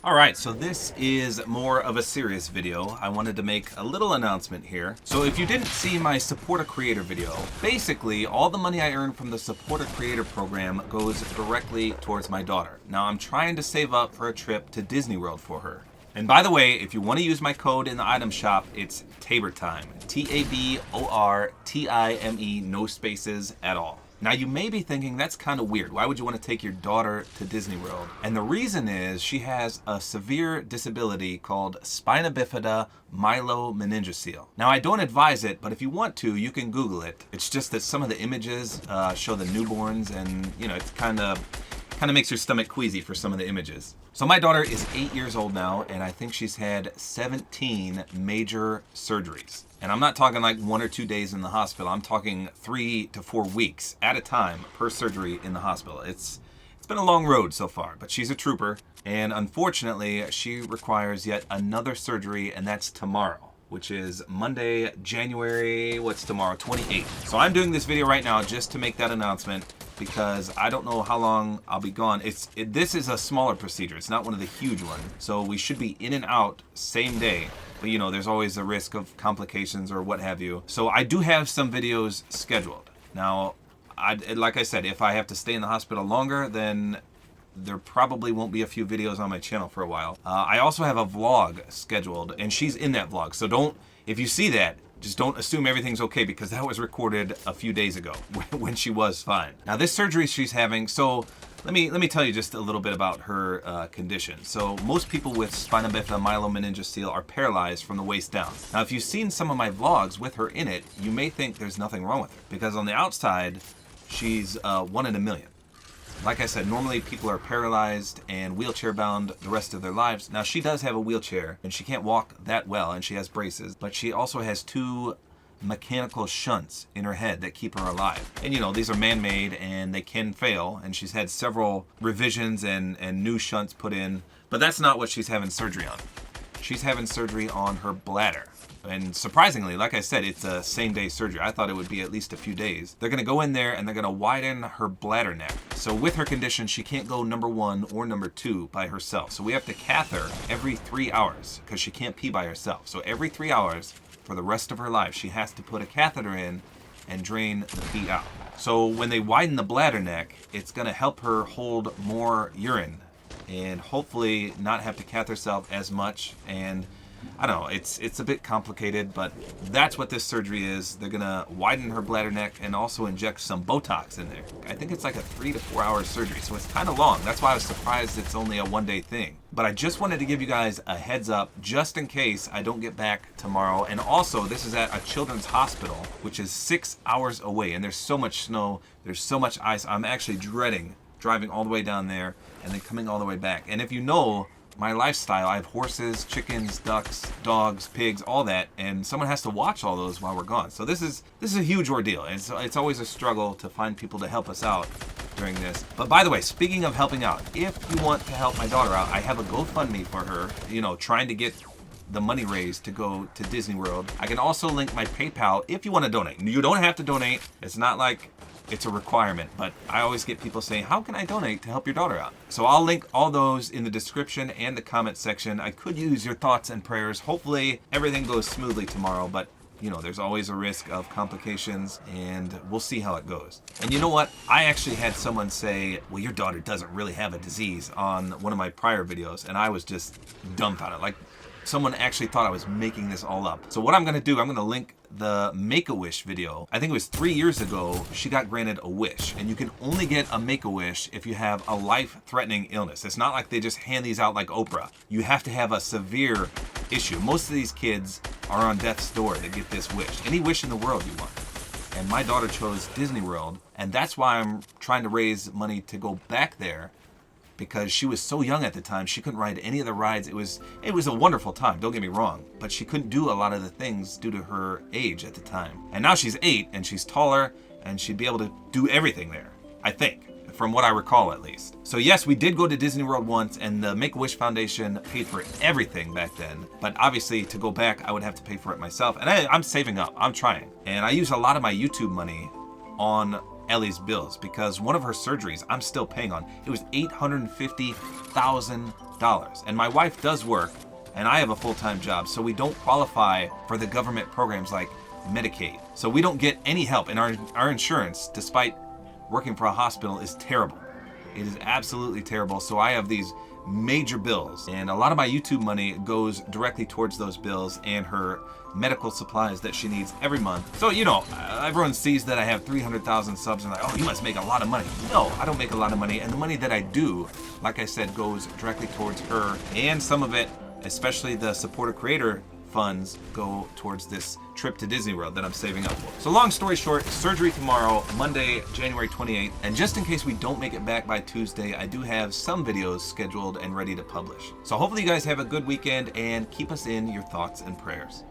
Alright, so this is more of a serious video. I wanted to make a little announcement here. So if you didn't see my Support a Creator video, basically all the money I earn from the Support a Creator program goes directly towards my daughter. Now I'm trying to save up for a trip to Disney World for her. And by the way, if you want to use my code in the item shop, it's Tabor Time. Tabortime, no spaces at all. Now you may be thinking, that's kind of weird. Why would you want to take your daughter to Disney World? And the reason is she has a severe disability called spina bifida myelomeningocele. Now I don't advise it, but if you want to, you can Google it. It's just that some of the images show the newborns, and you know, it's kind of makes your stomach queasy for some of the images. So my daughter is 8 years old now, and I think she's had 17 major surgeries. And I'm not talking like 1 or 2 days in the hospital. I'm talking 3 to 4 weeks at a time per surgery in the hospital. It's been a long road so far, but she's a trooper. And unfortunately, she requires yet another surgery, and that's tomorrow, which is Monday, January, what's tomorrow? 28th. So I'm doing this video right now just to make that announcement, because I don't know how long I'll be gone. This is a smaller procedure. It's not one of the huge ones. So we should be in and out same day. But you know, there's always a risk of complications or what have you. So I do have some videos scheduled. Now, like I said, if I have to stay in the hospital longer, then there probably won't be a few videos on my channel for a while. I also have a vlog scheduled, and she's in that vlog. So if you see that, just don't assume everything's okay, because that was recorded a few days ago when she was fine. Now this surgery she's having, so let me tell you just a little bit about her condition. So most people with spina bifida myelomeningocele are paralyzed from the waist down. Now if you've seen some of my vlogs with her in it, you may think there's nothing wrong with her, because on the outside, she's 1 in a million. Like I said, normally people are paralyzed and wheelchair bound the rest of their lives. Now she does have a wheelchair, and she can't walk that well, and she has braces, but she also has 2 mechanical shunts in her head that keep her alive. And you know, these are man-made and they can fail, and she's had several revisions and new shunts put in, but that's not what she's having surgery on. She's having surgery on her bladder. And surprisingly, like I said, it's a same-day surgery. I thought it would be at least a few days. They're going to go in there and they're going to widen her bladder neck. So with her condition, she can't go number 1 or number 2 by herself. So we have to cath her every 3 hours, because she can't pee by herself. So every 3 hours for the rest of her life, she has to put a catheter in and drain the pee out. So when they widen the bladder neck, it's going to help her hold more urine and hopefully not have to cath herself as much. And I don't know, it's a bit complicated, but that's what this surgery is. They're gonna widen her bladder neck and also inject some Botox in there. I think it's like a 3 to 4 hour surgery, so it's kind of long. That's why I was surprised it's only a 1-day thing. But I just wanted to give you guys a heads up, just in case I don't get back tomorrow. And also, this is at a children's hospital, which is 6 hours away, and there's so much snow, there's so much ice. I'm actually dreading driving all the way down there and then coming all the way back. And if you know my lifestyle, I have horses, chickens, ducks, dogs, pigs, all that, and someone has to watch all those while we're gone. So this is a huge ordeal. It's always a struggle to find people to help us out during this. But by the way, speaking of helping out, if you want to help my daughter out, I have a GoFundMe for her, you know, trying to get the money raised to go to Disney World. I can also link my PayPal if you want to donate. You don't have to donate. It's not like it's a requirement, but I always get people saying, how can I donate to help your daughter out? So I'll link all those in the description and the comment section. I could use your thoughts and prayers. Hopefully everything goes smoothly tomorrow, but you know, there's always a risk of complications, and we'll see how it goes. And you know what? I actually had someone say, well, your daughter doesn't really have a disease on one of my prior videos, and I was just dumbfounded. Like, someone actually thought I was making this all up. So what I'm gonna do, I'm gonna link the Make-A-Wish video. I think it was 3 years ago, she got granted a wish, and you can only get a Make-A-Wish if you have a life-threatening illness. It's not like they just hand these out like Oprah. You have to have a severe issue. Most of these kids are on death's door to get this wish. Any wish in the world you want. And my daughter chose Disney World, and that's why I'm trying to raise money to go back there, because she was so young at the time, she couldn't ride any of the rides. It was a wonderful time, don't get me wrong, but she couldn't do a lot of the things due to her age at the time. And now she's 8 and she's taller, and she'd be able to do everything there, I think, from what I recall at least. So yes, we did go to Disney World once, and the Make-A-Wish Foundation paid for everything back then. But obviously to go back, I would have to pay for it myself. And I'm saving up, I'm trying. And I use a lot of my YouTube money on Ellie's bills, because one of her surgeries I'm still paying on. It was $850,000. And my wife does work, and I have a full-time job, so we don't qualify for the government programs like Medicaid. So we don't get any help, and our insurance, despite working for a hospital, is terrible. It is absolutely terrible. So I have these major bills, and a lot of my YouTube money goes directly towards those bills and her medical supplies that she needs every month. So, you know, everyone sees that I have 300,000 subs and like, oh, you must make a lot of money. No, I don't make a lot of money, and the money that I do, like I said, goes directly towards her, and some of it, especially the supporter creator funds, go towards this trip to Disney World that I'm saving up for. So long story short, surgery tomorrow, Monday, January 28th. And just in case we don't make it back by Tuesday, I do have some videos scheduled and ready to publish. So hopefully you guys have a good weekend, and keep us in your thoughts and prayers.